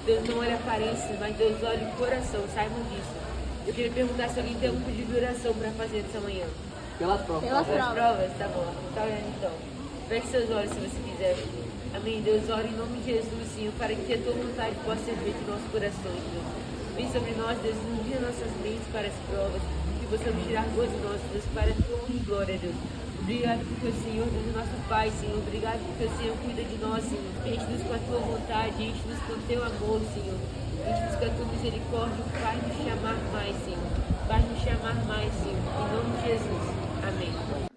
Deus não olha a aparência, mas Deus olha o coração, saibam disso. Eu queria perguntar se alguém tem algum pedido de oração para fazer nessa manhã. Pelas provas. Pelas provas, tá bom. Tá vendo então. Feche seus olhos se você quiser. Amém. Deus, ora em nome de Jesus, Senhor, para que a tua vontade possa ser feita em nossos corações, Deus. Vem sobre nós, Deus, ilumina nossas mentes para as provas, que possamos tirar gozo de nós, Deus, para a tua honra e glória, Deus. Obrigado porque o Senhor, Deus, é nosso Pai, Senhor. Obrigado porque o Senhor cuida de nós, Senhor. Enche-nos com a tua vontade, enche-nos com o teu amor, Senhor. Enche-nos com a tua misericórdia, faz-nos chamar mais, Senhor. Faz-nos chamar mais, Senhor. Em nome de Jesus. Amém.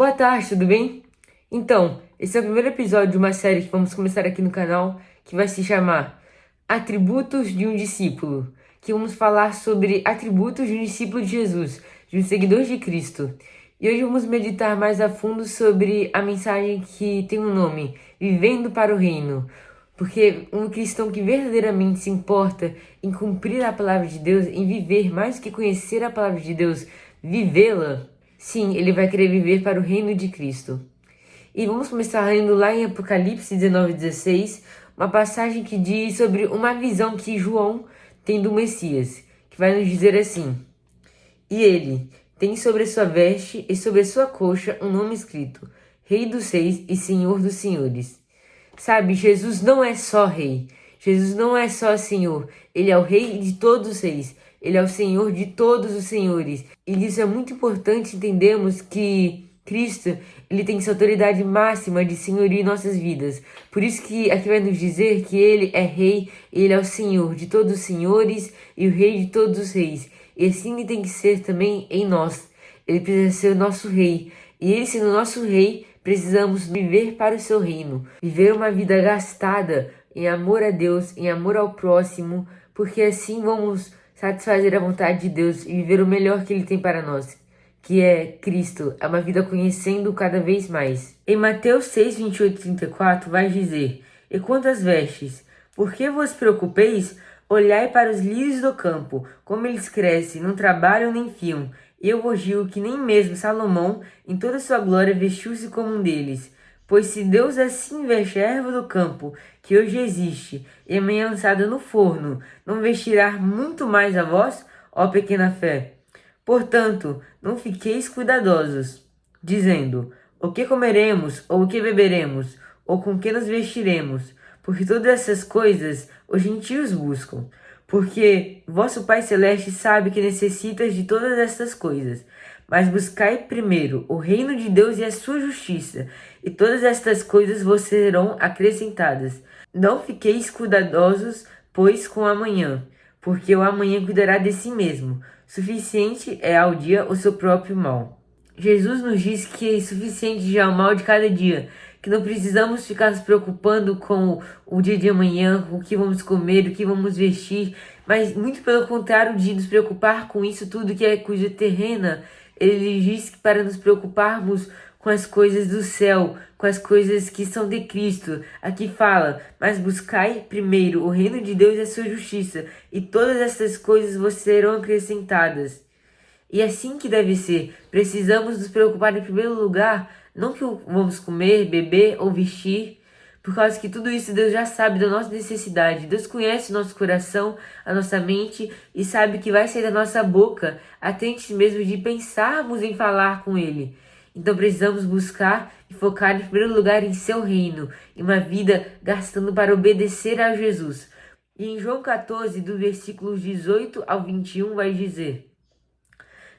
Boa tarde, tudo bem? Então, esse é o primeiro episódio de uma série que vamos começar aqui no canal, que vai se chamar Atributos de um Discípulo, que vamos falar sobre atributos de um discípulo de Jesus, de um seguidor de Cristo. E hoje vamos meditar mais a fundo sobre a mensagem que tem um nome, Vivendo para o Reino. Porque um cristão que verdadeiramente se importa em cumprir a palavra de Deus, em viver mais que conhecer a palavra de Deus, vivê-la, sim, ele vai querer viver para o reino de Cristo. E vamos começar lendo lá em Apocalipse 19:16, uma passagem que diz sobre uma visão que João tem do Messias, que vai nos dizer assim: E ele tem sobre sua veste e sobre sua coxa um nome escrito, Rei dos Reis e Senhor dos Senhores. Sabe, Jesus não é só rei, Jesus não é só Senhor, ele é o Rei de todos os reis. Ele é o Senhor de todos os senhores. E isso é muito importante entendermos que Cristo, ele tem essa autoridade máxima de senhoria em nossas vidas. Por isso que aqui vai nos dizer que ele é rei, ele é o Senhor de todos os senhores e o Rei de todos os reis. E assim ele tem que ser também em nós. Ele precisa ser o nosso rei. E ele sendo o nosso rei, precisamos viver para o seu reino. Viver uma vida gastada em amor a Deus, em amor ao próximo, porque assim vamos satisfazer a vontade de Deus e viver o melhor que Ele tem para nós, que é Cristo, é uma vida conhecendo cada vez mais. Em Mateus 6, 28 e 34 vai dizer: E quanto às vestes, por que vos preocupeis? Olhai para os lírios do campo, como eles crescem, não trabalham nem fiam. Eu vos digo que nem mesmo Salomão, em toda a sua glória, vestiu-se como um deles. Pois se Deus assim veste a erva do campo, que hoje existe, e amanhã é lançada no forno, não vestirá muito mais a vós, ó pequena fé? Portanto, não fiqueis cuidadosos, dizendo, o que comeremos, ou o que beberemos, ou com que nos vestiremos? Porque todas essas coisas os gentios buscam. Porque vosso Pai Celeste sabe que necessitas de todas essas coisas. Mas buscai primeiro o reino de Deus e a sua justiça, e todas estas coisas vos serão acrescentadas. Não fiqueis cuidadosos, pois, com o amanhã, porque o amanhã cuidará de si mesmo. Suficiente é ao dia o seu próprio mal. Jesus nos diz que é suficiente já o mal de cada dia, que não precisamos ficar nos preocupando com o dia de amanhã, com o que vamos comer, o que vamos vestir, mas muito pelo contrário de nos preocupar com isso tudo que é coisa terrena. Ele diz que para nos preocuparmos com as coisas do céu, com as coisas que são de Cristo. Aqui fala, mas buscai primeiro o reino de Deus e a sua justiça, e todas essas coisas vos serão acrescentadas. E assim que deve ser, precisamos nos preocupar em primeiro lugar, não que vamos comer, beber ou vestir, por causa que tudo isso Deus já sabe da nossa necessidade. Deus conhece o nosso coração, a nossa mente e sabe que vai sair da nossa boca até antes mesmo de pensarmos em falar com Ele. Então precisamos buscar e focar em primeiro lugar em seu reino, em uma vida gastando para obedecer a Jesus. E em João 14, do versículos 18 ao 21 vai dizer: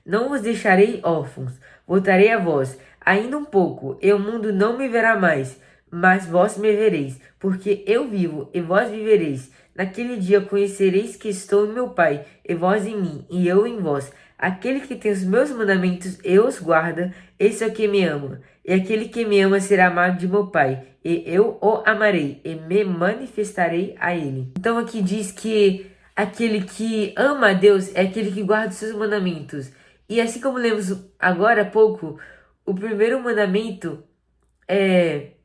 Não vos deixarei órfãos, voltarei a vós. Ainda um pouco, e o mundo não me verá mais, mas vós me vereis, porque eu vivo, e vós vivereis. Naquele dia conhecereis que estou em meu Pai, e vós em mim, e eu em vós. Aquele que tem os meus mandamentos e os guarda, esse é o que me ama. E aquele que me ama será amado de meu Pai, e eu o amarei, e me manifestarei a ele. Então aqui diz que aquele que ama a Deus é aquele que guarda os seus mandamentos. E assim como lemos agora há pouco, o primeiro mandamento é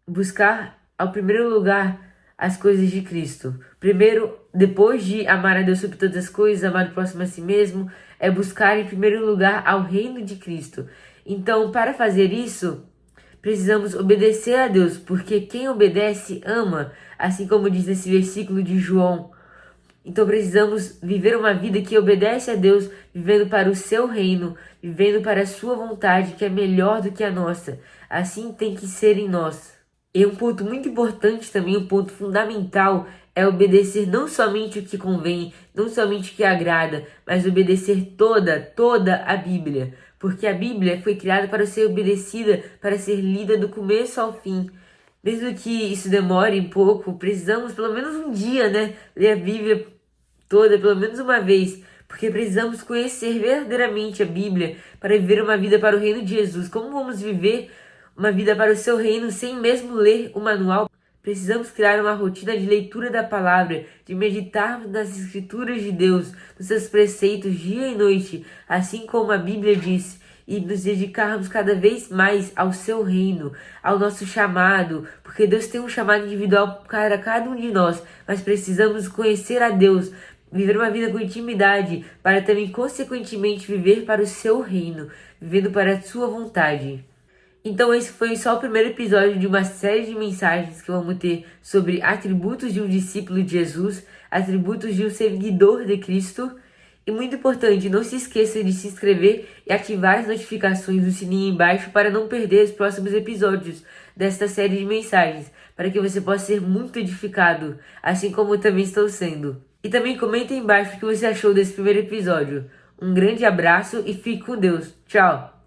buscar ao primeiro lugar as coisas de Cristo. Primeiro, depois de amar a Deus sobre todas as coisas, amar o próximo a si mesmo, é buscar em primeiro lugar ao reino de Cristo. Então, para fazer isso, precisamos obedecer a Deus, porque quem obedece ama, assim como diz nesse versículo de João. Então precisamos viver uma vida que obedece a Deus, vivendo para o seu reino, vivendo para a sua vontade, que é melhor do que a nossa. Assim tem que ser em nós. E um ponto muito importante também, um ponto fundamental, é obedecer não somente o que convém, não somente o que agrada, mas obedecer toda a Bíblia. Porque a Bíblia foi criada para ser obedecida, para ser lida do começo ao fim. Mesmo que isso demore um pouco, precisamos pelo menos um dia, né, ler a Bíblia toda, pelo menos uma vez, porque precisamos conhecer verdadeiramente a Bíblia para viver uma vida para o reino de Jesus. Como vamos viver uma vida para o seu reino sem mesmo ler o manual? Precisamos criar uma rotina de leitura da palavra, de meditarmos nas escrituras de Deus, nos seus preceitos dia e noite, assim como a Bíblia diz, e nos dedicarmos cada vez mais ao seu reino, ao nosso chamado, porque Deus tem um chamado individual para cada um de nós, mas precisamos conhecer a Deus, viver uma vida com intimidade, para também consequentemente viver para o seu reino, vivendo para a sua vontade. Então esse foi só o primeiro episódio de uma série de mensagens que vamos ter sobre atributos de um discípulo de Jesus, atributos de um seguidor de Cristo. E muito importante, não se esqueça de se inscrever e ativar as notificações do sininho embaixo para não perder os próximos episódios desta série de mensagens, para que você possa ser muito edificado, assim como eu também estou sendo. E também comenta aí embaixo o que você achou desse primeiro episódio. Um grande abraço e fique com Deus. Tchau!